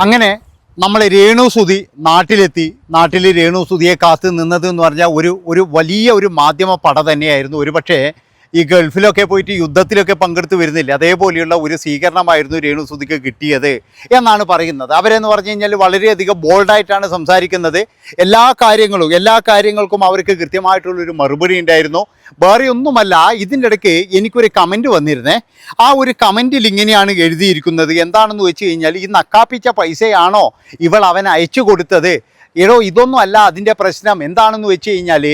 അങ്ങനെ നമ്മൾ രേണുസുതി നാട്ടിലെത്തി. നാട്ടിൽ രേണുസുതിയെ കാത്തു നിന്നത് എന്ന് പറഞ്ഞാൽ ഒരു വലിയ ഒരു മാധ്യമ പട തന്നെയായിരുന്നു. ഒരുപക്ഷെ ഈ ഗൾഫിലൊക്കെ പോയിട്ട് യുദ്ധത്തിലൊക്കെ പങ്കെടുത്ത് വരുന്നില്ല, അതേപോലെയുള്ള ഒരു സ്വീകരണമായിരുന്നു രേണുസുതിക്ക് കിട്ടിയത് എന്നാണ് പറയുന്നത്. അവരെന്ന് പറഞ്ഞു കഴിഞ്ഞാൽ വളരെയധികം ബോൾഡായിട്ടാണ് സംസാരിക്കുന്നത്. എല്ലാ കാര്യങ്ങൾക്കും അവർക്ക് കൃത്യമായിട്ടുള്ളൊരു മറുപടി ഉണ്ടായിരുന്നു. വേറെ ഒന്നുമല്ല, ഇതിൻ്റെ ഇടയ്ക്ക് എനിക്കൊരു കമൻറ്റ് വന്നിരുന്നേ. ആ ഒരു കമൻറ്റിൽ ഇങ്ങനെയാണ് എഴുതിയിരിക്കുന്നത്. എന്താണെന്ന് വെച്ച് കഴിഞ്ഞാൽ, ഈ നക്കാപ്പിച്ച പൈസയാണോ ഇവൾ അവൻ അയച്ചു കൊടുത്തത്? എടോ, ഇതൊന്നും അല്ല അതിൻ്റെ പ്രശ്നം. എന്താണെന്ന് വെച്ച് കഴിഞ്ഞാൽ,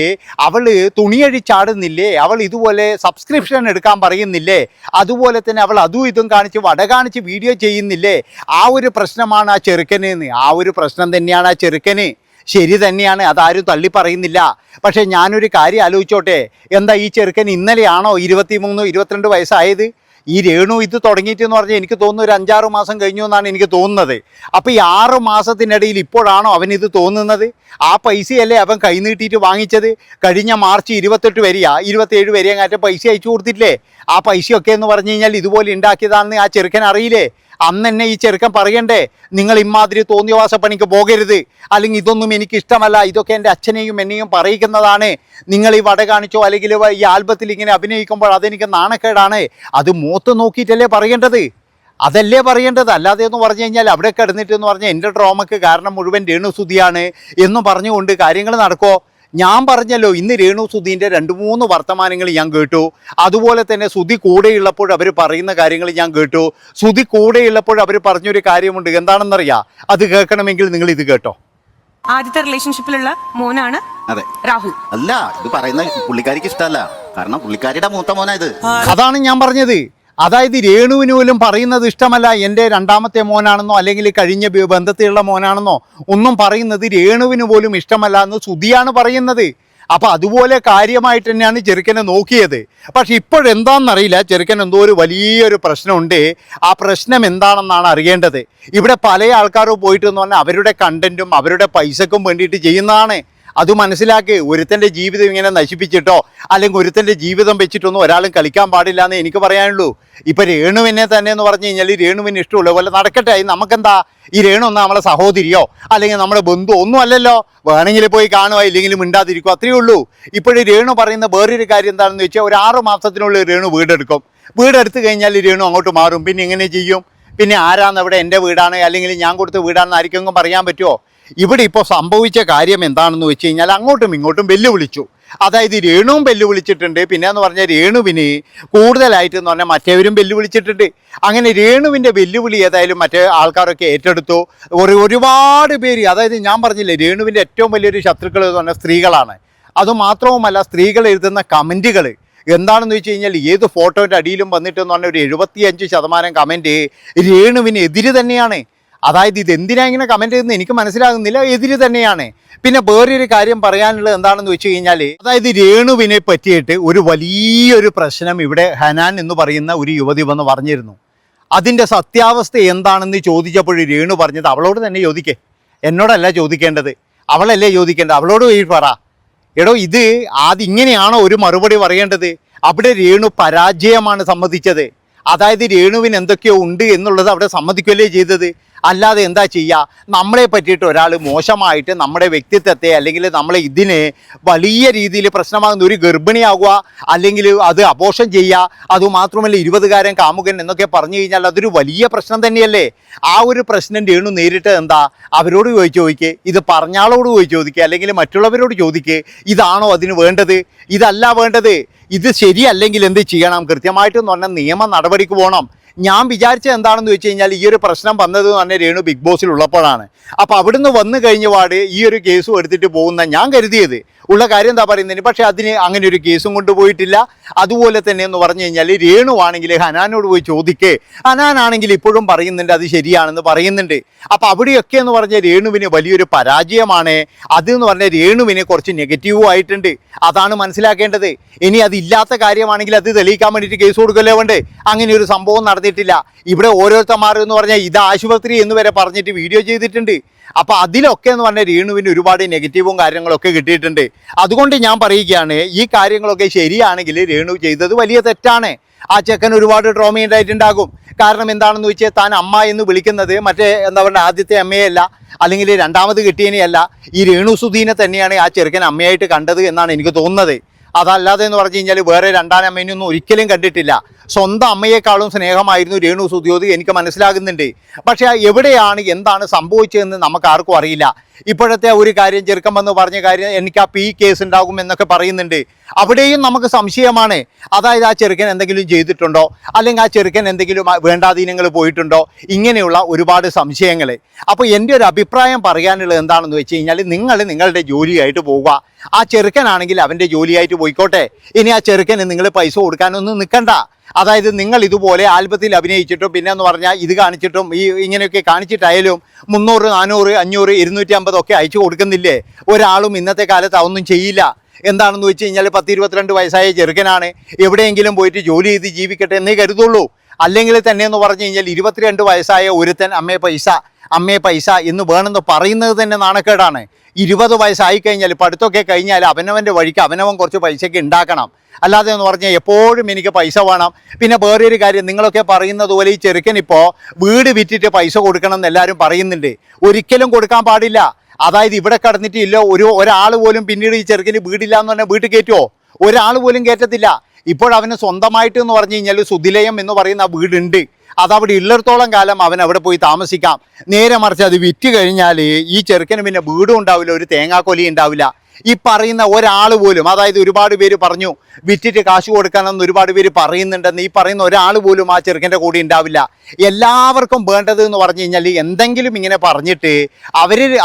അവൾ തുണിയഴിച്ചാടുന്നില്ലേ, അവൾ ഇതുപോലെ സബ്സ്ക്രിപ്ഷൻ എടുക്കാൻ പറയുന്നില്ലേ, അതുപോലെ തന്നെ അവൾ അതും ഇതും കാണിച്ച് വട കാണിച്ച് വീഡിയോ ചെയ്യുന്നില്ലേ, ആ ഒരു പ്രശ്നമാണ് ആ ചെറുക്കന്. ആ ഒരു പ്രശ്നം തന്നെയാണ് ആ ചെറുക്കന്. ശരി തന്നെയാണ്, അതാരും തള്ളി പറയുന്നില്ല. പക്ഷേ ഞാനൊരു കാര്യം ആലോചിച്ചോട്ടെ, എന്താ ഈ ചെറുക്കൻ ഇന്നലെയാണോ 23-22 വയസ്സായത്? ഈ രേണു ഇത് തുടങ്ങിയിട്ടെന്ന് പറഞ്ഞാൽ എനിക്ക് തോന്നുന്നു ഒരു 5-6 മാസം കഴിഞ്ഞു എന്നാണ് എനിക്ക് തോന്നുന്നത്. അപ്പോൾ ഈ 6 മാസത്തിനിടയിൽ ഇപ്പോഴാണോ അവനിത് തോന്നുന്നത്? ആ പൈസയല്ലേ അവൻ കൈനീട്ടിയിട്ട് വാങ്ങിച്ചത്? കഴിഞ്ഞ മാർച്ച് 27 വരെ അങ്ങാറ്റ പൈസ അയച്ചു കൊടുത്തിട്ടില്ലേ? ആ പൈസയൊക്കെ എന്ന് പറഞ്ഞു കഴിഞ്ഞാൽ ഇതുപോലെ ഉണ്ടാക്കിയതാണെന്ന് ആ ചെറുക്കൻ അറിയില്ലേ? അന്ന് തന്നെ ഈ ചെറുക്കൻ പറയണ്ടേ, നിങ്ങൾ ഇമാതിരി തോന്നിയവാസ പണിക്ക് പോകരുത്, അല്ലെങ്കിൽ ഇതൊന്നും എനിക്കിഷ്ടമല്ല, ഇതൊക്കെ എൻ്റെ അച്ഛനെയും എന്നെയും പറയിക്കുന്നതാണ്, നിങ്ങൾ ഈ വട കാണിച്ചോ അല്ലെങ്കിൽ ഈ ആൽബത്തിൽ ഇങ്ങനെ അഭിനയിക്കുമ്പോൾ അതെനിക്ക് നാണക്കേടാണ്, അത് മൂത്ത് നോക്കിയിട്ടല്ലേ പറയേണ്ടത്? അതല്ലേ പറയേണ്ടത്. അല്ലാതെ എന്ന് പറഞ്ഞു കഴിഞ്ഞാൽ അവിടെ കിടന്നിട്ട് എന്ന് പറഞ്ഞാൽ എൻ്റെ ഡ്രോമയ്ക്ക് കാരണം മുഴുവൻ രേണുസുതിയാണ് എന്ന് പറഞ്ഞുകൊണ്ട് കാര്യങ്ങൾ നടക്കുമോ? ഞാൻ പറഞ്ഞല്ലോ, ഇന്ന് രേണുസുധീൻ്റെ 2-3 വർത്തമാനങ്ങൾ ഞാൻ കേട്ടു. അതുപോലെ തന്നെ സുധി കൂടെയുള്ളപ്പോൾ അവർ പറയുന്ന കാര്യങ്ങൾ ഞാൻ കേട്ടു. സുധി കൂടെയുള്ളപ്പോൾ അവർ പറഞ്ഞൊരു കാര്യമുണ്ട്, എന്താണെന്നറിയാം? അത് കേൾക്കണമെങ്കിൽ നിങ്ങൾ ഇത് കേട്ടോ. ആദ്യത്തെ റിലേഷൻഷിപ്പിലുള്ള മോനാണ് രാഹുൽ. അല്ല, ഇത് പറയുന്ന പുള്ളിക്കാരിക്ക് ഇഷ്ടമല്ല, കാരണം പുള്ളിക്കാരിയുടെ മൂത്ത മോനാ ഇത്. അതാണ് ഞാൻ പറഞ്ഞത്. അതായത് രേണുവിന് പോലും പറയുന്നത് ഇഷ്ടമല്ല എൻ്റെ 2ാമത്തെ മോനാണെന്നോ അല്ലെങ്കിൽ കഴിഞ്ഞ ബന്ധത്തിലുള്ള മോനാണെന്നോ ഒന്നും പറയുന്നത് രേണുവിന് പോലും ഇഷ്ടമല്ല എന്ന് സുധിയാണ് പറയുന്നത്. അപ്പോൾ അതുപോലെ കാര്യമായിട്ട് തന്നെയാണ് ചെറുക്കനെ നോക്കിയത്. പക്ഷെ ഇപ്പോഴെന്താണെന്നറിയില്ല, ചെറുക്കൻ എന്തോ ഒരു വലിയൊരു പ്രശ്നമുണ്ട്. ആ പ്രശ്നം എന്താണെന്നാണ് അറിയേണ്ടത്. ഇവിടെ പല ആൾക്കാരും പോയിട്ടെന്ന് പറഞ്ഞാൽ അവരുടെ കണ്ടൻറ്റും അവരുടെ പൈസക്കും വേണ്ടിയിട്ട് ചെയ്യുന്നതാണ്. അത് മനസ്സിലാക്കി. ഒരുത്തൻ്റെ ജീവിതം ഇങ്ങനെ നശിപ്പിച്ചിട്ടോ അല്ലെങ്കിൽ ഒരുത്തൻ്റെ ജീവിതം വെച്ചിട്ടൊന്നും ഒരാളും കളിക്കാൻ പാടില്ല എന്ന് എനിക്ക് പറയാനുള്ളൂ. ഇപ്പം രേണുവിനെ തന്നെ എന്ന് പറഞ്ഞു കഴിഞ്ഞാൽ രേണുവിന് ഇഷ്ടമുള്ള പോലെ നടക്കട്ടെ. നമുക്കെന്താ, ഈ രേണു ഒന്നും നമ്മളെ സഹോദരിയോ അല്ലെങ്കിൽ നമ്മുടെ ബന്ധു ഒന്നും അല്ലല്ലോ. വേണമെങ്കിൽ പോയി കാണുക, ഇല്ലെങ്കിൽ മിണ്ടാതിരിക്കുക, അത്രയേ ഉള്ളൂ. ഇപ്പോഴും രേണു പറയുന്ന വേറൊരു കാര്യം എന്താണെന്ന് വെച്ചാൽ, ഒരു 6 മാസത്തിനുള്ളിൽ രേണു വീടെടുക്കും. വീടെടുത്ത് കഴിഞ്ഞാൽ രേണു അങ്ങോട്ട് മാറും. പിന്നെ എങ്ങനെ ചെയ്യും? പിന്നെ ആരാന്ന് അവിടെ എൻ്റെ വീടാണ് അല്ലെങ്കിൽ ഞാൻ കൊടുത്ത വീടാണെന്ന് ആർക്കെങ്കിലും പറയാൻ പറ്റുമോ? ഇവിടെ ഇപ്പോൾ സംഭവിച്ച കാര്യം എന്താണെന്ന് വെച്ച് കഴിഞ്ഞാൽ, അങ്ങോട്ടും ഇങ്ങോട്ടും വെല്ലുവിളിച്ചു. അതായത് രേണുവും വെല്ലുവിളിച്ചിട്ടുണ്ട്. പിന്നെ എന്ന് പറഞ്ഞാൽ രേണുവിന് കൂടുതലായിട്ട് എന്ന് പറഞ്ഞാൽ മറ്റേവരും വെല്ലുവിളിച്ചിട്ടുണ്ട്. അങ്ങനെ രേണുവിൻ്റെ വെല്ലുവിളി ഏതായാലും മറ്റേ ആൾക്കാരൊക്കെ ഏറ്റെടുത്തു. ഒരുപാട് പേര്, അതായത് ഞാൻ പറഞ്ഞില്ലേ, രേണുവിൻ്റെ ഏറ്റവും വലിയൊരു ശത്രുക്കൾ എന്ന് പറഞ്ഞാൽ സ്ത്രീകളാണ്. അതുമാത്രവുമല്ല, സ്ത്രീകൾ എഴുതുന്ന കമൻറ്റുകൾ എന്താണെന്ന് വെച്ച് കഴിഞ്ഞാൽ, ഏത് ഫോട്ടോയുടെ അടിയിലും വന്നിട്ടെന്ന് പറഞ്ഞാൽ ഒരു 75% കമൻറ്റ് രേണുവിനെതിര് തന്നെയാണ്. അതായത് ഇതെന്തിനാ ഇങ്ങനെ കമൻറ്റ് ചെയ്യുന്നത് എനിക്ക് മനസ്സിലാകുന്നില്ല, എതിര് തന്നെയാണ്. പിന്നെ വേറൊരു കാര്യം പറയാനുള്ളത് എന്താണെന്ന് വെച്ച് കഴിഞ്ഞാൽ, അതായത് രേണുവിനെ പറ്റിയിട്ട് ഒരു വലിയൊരു പ്രശ്നം ഇവിടെ ഹനാൻ എന്ന് പറയുന്ന ഒരു യുവതി വന്ന് പറഞ്ഞിരുന്നു. അതിൻ്റെ സത്യാവസ്ഥ എന്താണെന്ന് ചോദിച്ചപ്പോൾ രേണു പറഞ്ഞത്, അവളോട് തന്നെ ചോദിക്കേ, എന്നോടല്ല ചോദിക്കേണ്ടത്, അവളല്ലേ ചോദിക്കേണ്ടത്, അവളോട് പോയി പറ. എടോ, ഇത് ആദ്യം ഇങ്ങനെയാണോ ഒരു മറുപടി പറയേണ്ടത്? അവിടെ രേണു പരാജയമാണ് സമ്മതിച്ചത്. അതായത് രേണുവിന് എന്തൊക്കെയോ ഉണ്ട് എന്നുള്ളത് അവിടെ സമ്മതിക്കുകയല്ലേ ചെയ്തത്. അല്ലാതെ എന്താ ചെയ്യുക? നമ്മളെ പറ്റിയിട്ട് ഒരാൾ മോശമായിട്ട് നമ്മുടെ വ്യക്തിത്വത്തെ അല്ലെങ്കിൽ നമ്മളെ ഇതിനെ വലിയ രീതിയിൽ പ്രശ്നമാകുന്ന ഒരു ഗർഭിണിയാകുക, അല്ലെങ്കിൽ അത് അബോർഷൻ ചെയ്യുക, അതുമാത്രമല്ല 20കാരൻ കാമുകൻ എന്നൊക്കെ പറഞ്ഞു കഴിഞ്ഞാൽ അതൊരു വലിയ പ്രശ്നം തന്നെയല്ലേ. ആ ഒരു പ്രശ്നം രേണു നേരിട്ട് എന്താ അവരോട് ചോദിക്കുക, ഇത് പറഞ്ഞാളോട് ചോദിക്കുക, അല്ലെങ്കിൽ മറ്റുള്ളവരോട് ചോദിക്കുക, ഇതാണോ അതിന് വേണ്ടത്? ഇതല്ല വേണ്ടത്. ഇത് ശരിയല്ലെങ്കിൽ എന്ത് ചെയ്യണം? കൃത്യമായിട്ടെന്ന് പറഞ്ഞാൽ നിയമ നടപടിക്ക് പോകണം. ഞാൻ വിചാരിച്ചത് എന്താണെന്ന് വെച്ച് കഴിഞ്ഞാൽ, ഈ ഒരു പ്രശ്നം വന്നത് തന്നെ രേണു ബിഗ് ബോസിൽ ഉള്ളപ്പോഴാണ്. അപ്പോൾ അവിടുന്ന് വന്നു കഴിഞ്ഞ പാട് ഈ ഒരു കേസും എടുത്തിട്ട് പോകുന്ന ഞാൻ കരുതിയത്. ഉള്ള കാര്യം എന്താ പറയുന്നതിന്. പക്ഷേ അതിന് അങ്ങനെ ഒരു കേസും കൊണ്ടുപോയിട്ടില്ല. അതുപോലെ തന്നെ എന്ന് പറഞ്ഞു കഴിഞ്ഞാൽ, രേണു ആണെങ്കിൽ ഹനാനോട് പോയി ചോദിക്കേ, ഹനാനാണെങ്കിൽ ഇപ്പോഴും പറയുന്നുണ്ട് അത് ശരിയാണെന്ന് പറയുന്നുണ്ട്. അപ്പോൾ അവിടെയൊക്കെ എന്ന് പറഞ്ഞാൽ രേണുവിന് വലിയൊരു പരാജയമാണ്. അതെന്ന് പറഞ്ഞാൽ രേണുവിന് കുറച്ച് നെഗറ്റീവും ആയിട്ടുണ്ട്. അതാണ് മനസ്സിലാക്കേണ്ടത്. ഇനി അതില്ലാത്ത കാര്യമാണെങ്കിൽ അത് തെളിയിക്കാൻ വേണ്ടിയിട്ട് കേസ് കൊടുക്കല്ലേ വേണ്ടേ? അങ്ങനെ ഒരു സംഭവം നടന്നിട്ടില്ല. ഇവിടെ ഓരോരുത്തന്മാരെന്ന് പറഞ്ഞാൽ ഇത് ആശുപത്രി എന്ന് വരെ പറഞ്ഞിട്ട് വീഡിയോ ചെയ്തിട്ടുണ്ട്. അപ്പോൾ അതിലൊക്കെ എന്ന് പറഞ്ഞാൽ രേണുവിന് ഒരുപാട് നെഗറ്റീവും കാര്യങ്ങളൊക്കെ കിട്ടിയിട്ടുണ്ട്. അതുകൊണ്ട് ഞാൻ പറയുകയാണ്, ഈ കാര്യങ്ങളൊക്കെ ശരിയാണെങ്കിൽ രേണു ചെയ്തത് വലിയ തെറ്റാണ്. ആ ചെക്കൻ ഒരുപാട് ട്രോമ ഉണ്ടായിട്ടുണ്ടാകും. കാരണം എന്താണെന്ന് വെച്ചാൽ താൻ അമ്മ എന്ന് വിളിക്കുന്നത് മറ്റേ എന്താ പറയുക ആദ്യത്തെ അമ്മയല്ല, അല്ലെങ്കിൽ രണ്ടാമത് കിട്ടിയനെയല്ല, ഈ രേണുസുധീനെ തന്നെയാണ് ആ ചെറുക്കൻ അമ്മയായിട്ട് കണ്ടത് എന്നാണ് എനിക്ക് തോന്നുന്നത്. അതല്ലാതെ എന്ന് പറഞ്ഞു കഴിഞ്ഞാൽ വേറെ രണ്ടാം അമ്മേനെയൊന്നും ഒരിക്കലും കണ്ടിട്ടില്ല. സ്വന്തം അമ്മയെക്കാളും സ്നേഹമായിരുന്നു രേണുസുധിയോട് എനിക്ക് മനസ്സിലാകുന്നുണ്ട്. പക്ഷേ എവിടെയാണ് എന്താണ് സംഭവിച്ചതെന്ന് നമുക്ക് ആർക്കും അറിയില്ല. ഇപ്പോഴത്തെ ഒരു കാര്യം ചെറുക്കം വന്ന് പറഞ്ഞ കാര്യം എനിക്ക് ആ പി കേസ് ഉണ്ടാകും എന്നൊക്കെ പറയുന്നുണ്ട്. അവിടെയും നമുക്ക് സംശയമാണ്. അതായത് ആ ചെറുക്കൻ എന്തെങ്കിലും ചെയ്തിട്ടുണ്ടോ, അല്ലെങ്കിൽ ആ ചെറുക്കൻ എന്തെങ്കിലും വേണ്ടാധീനങ്ങൾ പോയിട്ടുണ്ടോ, ഇങ്ങനെയുള്ള ഒരുപാട് സംശയങ്ങൾ. അപ്പോൾ എൻ്റെ ഒരു അഭിപ്രായം പറയാനുള്ളത് എന്താണെന്ന് വെച്ച് കഴിഞ്ഞാൽ നിങ്ങൾ നിങ്ങളുടെ ജോലിയായിട്ട് പോവുക. ആ ചെറുക്കനാണെങ്കിൽ അവൻ്റെ ജോലിയായിട്ട് പോയിക്കോട്ടെ. ഇനി ആ ചെറുക്കന് നിങ്ങൾ പൈസ കൊടുക്കാനൊന്നും നിൽക്കണ്ട. അതായത് നിങ്ങൾ ഇതുപോലെ ആൽബത്തിൽ അഭിനയിച്ചിട്ടും പിന്നെ എന്ന് പറഞ്ഞാൽ ഇത് കാണിച്ചിട്ടും ഇങ്ങനെയൊക്കെ കാണിച്ചിട്ടായാലും 300, 400, 500, 250 ഒക്കെ അയച്ചു കൊടുക്കുന്നില്ലേ? ഒരാളും ഇന്നത്തെ കാലത്ത് അതൊന്നും ചെയ്യില്ല. എന്താണെന്ന് വെച്ച് കഴിഞ്ഞാൽ 10-22 വയസ്സായ ചെറുക്കനാണ്, എവിടെയെങ്കിലും പോയിട്ട് ജോലി ചെയ്ത് ജീവിക്കട്ടെ എന്നേ കരുതുള്ളൂ. അല്ലെങ്കിൽ തന്നെ എന്ന് പറഞ്ഞു കഴിഞ്ഞാൽ 22 വയസ്സായ ഒരുത്തൻ അമ്മേ പൈസ എന്ന് വേണമെന്ന് പറയുന്നത് തന്നെ നാണക്കേടാണ്. 20 വയസ്സായി കഴിഞ്ഞാൽ പഠിത്തമൊക്കെ കഴിഞ്ഞാൽ അവനവൻ്റെ വഴിക്ക് അവനവൻ കുറച്ച് പൈസയൊക്കെ ഉണ്ടാക്കണം. അല്ലാതെ എന്ന് പറഞ്ഞാൽ എപ്പോഴും എനിക്ക് പൈസ വേണം. പിന്നെ വേറൊരു കാര്യം, നിങ്ങളൊക്കെ പറയുന്നത് പോലെ ഈ ചെറുക്കനിപ്പോൾ വീട് വിറ്റിട്ട് പൈസ കൊടുക്കണം എന്ന് എല്ലാവരും പറയുന്നുണ്ട്. ഒരിക്കലും കൊടുക്കാൻ പാടില്ല. അതായത് ഇവിടെ കടന്നിട്ടില്ല ഒരാൾ പോലും പിന്നീട് ഈ ചെറുക്കന് വീടില്ല എന്ന് പറഞ്ഞാൽ വീട്ടിൽ കയറ്റുമോ? ഒരാൾ പോലും കയറ്റത്തില്ല. ഇപ്പോഴവന് സ്വന്തമായിട്ട് എന്ന് പറഞ്ഞു കഴിഞ്ഞാൽ സുധിലയം എന്ന് പറയുന്ന വീടുണ്ട്. അതവിടെ ഉള്ളിടത്തോളം കാലം അവൻ അവിടെ പോയി താമസിക്കാം. നേരെ മറിച്ച് അത് വിറ്റ് കഴിഞ്ഞാൽ ഈ ചെറുക്കന് പിന്നെ വീടും ഉണ്ടാവില്ല, ഒരു തേങ്ങാക്കൊലി ഉണ്ടാവില്ല. ഈ പറയുന്ന ഒരാൾ പോലും, അതായത് ഒരുപാട് പേര് പറഞ്ഞു വിറ്റിട്ട് കാശ് കൊടുക്കാനെന്ന് ഒരുപാട് പേര് പറയുന്നുണ്ടെന്ന്, ഈ പറയുന്ന ഒരാൾ പോലും ആ ചെറുക്കൻ്റെ കൂടെ ഉണ്ടാവില്ല. എല്ലാവർക്കും വേണ്ടത് എന്ന് പറഞ്ഞു കഴിഞ്ഞാൽ എന്തെങ്കിലും ഇങ്ങനെ പറഞ്ഞിട്ട്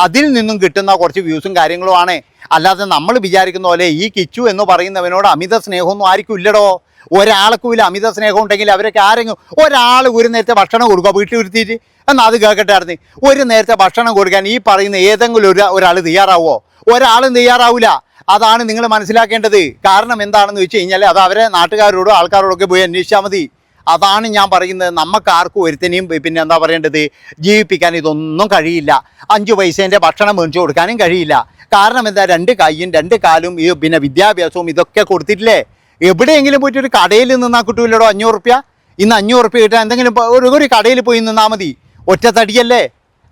അതിൽ നിന്നും കിട്ടുന്ന കുറച്ച് വ്യൂസും കാര്യങ്ങളുമാണ്. അല്ലാതെ നമ്മൾ വിചാരിക്കുന്ന പോലെ ഈ കിച്ചു എന്ന് പറയുന്നവനോട് അമിത സ്നേഹമൊന്നും ആർക്കും ഇല്ലടോ. ഒരാൾക്കും അമിത സ്നേഹം ഉണ്ടെങ്കിൽ അവരൊക്കെ ആരെങ്കിലും ഒരാൾ ഒരു നേരത്തെ ഭക്ഷണം കൊടുക്കുക വീട്ടിൽ വരുത്തിയിട്ട്, എന്നാൽ അത് കേൾക്കട്ടായിരുന്നു. ഒരു നേരത്തെ ഭക്ഷണം കൊടുക്കാൻ ഈ പറയുന്ന ഏതെങ്കിലും ഒരാൾ തയ്യാറാവുമോ? ഒരാളും തയ്യാറാവില്ല. അതാണ് നിങ്ങൾ മനസ്സിലാക്കേണ്ടത്. കാരണം എന്താണെന്ന് വെച്ച് കഴിഞ്ഞാൽ അത് അവരെ നാട്ടുകാരോടോ ആൾക്കാരോടൊക്കെ പോയി അന്വേഷിച്ചാൽ മതി. അതാണ് ഞാൻ പറയുന്നത്. നമുക്ക് ആർക്കും ഒരുത്തനെയും പിന്നെ എന്താ പറയേണ്ടത് ജീവിപ്പിക്കാൻ ഇതൊന്നും കഴിയില്ല. 5 പൈസേൻ്റെ ഭക്ഷണം മേടിച്ചു കൊടുക്കാനും കഴിയില്ല. കാരണം എന്താ, 2 കൈയും 2 കാലും പിന്നെ വിദ്യാഭ്യാസവും ഇതൊക്കെ കൊടുത്തിട്ടില്ലേ? എവിടെയെങ്കിലും പോയിട്ട് ഒരു കടയിൽ നിന്നാൽ കിട്ടൂല്ലടോ 500 റുപ്യ. ഇന്ന് 500 റുപ്യ കിട്ടാൻ എന്തെങ്കിലും ഒരു കടയിൽ പോയി നിന്നാൽ മതി. ഒറ്റത്തടിയല്ലേ?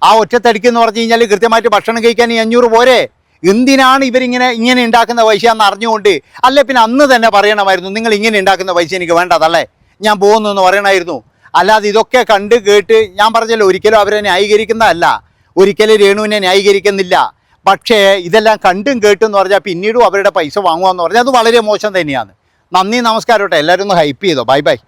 ആ ഒറ്റത്തടിക്ക് എന്ന് പറഞ്ഞു കഴിഞ്ഞാൽ കൃത്യമായിട്ട് ഭക്ഷണം കഴിക്കാൻ ഈ 500 പോരെ? എന്തിനാണ് ഇവരിങ്ങനെ ഉണ്ടാക്കുന്ന പൈസ എന്ന് അറിഞ്ഞുകൊണ്ട്? അല്ലെ പിന്നെ അന്ന് തന്നെ പറയണമായിരുന്നു, നിങ്ങൾ ഇങ്ങനെ ഉണ്ടാക്കുന്ന പൈസ എനിക്ക് വേണ്ടതല്ലേ, ഞാൻ പോകുന്നു എന്ന് പറയണമായിരുന്നു. അല്ലാതെ ഇതൊക്കെ കണ്ട് കേട്ട്, ഞാൻ പറഞ്ഞല്ലോ ഒരിക്കലും അവരെ ന്യായീകരിക്കുന്നതല്ല, ഒരിക്കലും രേണുവിനെ ന്യായീകരിക്കുന്നില്ല. പക്ഷേ ഇതെല്ലാം കണ്ടും കേട്ടും എന്ന് പറഞ്ഞാൽ പിന്നീടും അവരുടെ പൈസ വാങ്ങുക എന്ന് പറഞ്ഞാൽ അത് വളരെ മോശം തന്നെയാണ്. നന്ദി, നമസ്കാരം കേട്ടോ. എല്ലാവരും ഒന്ന് ഹൈപ്പ് ചെയ്തോ. Bye bye.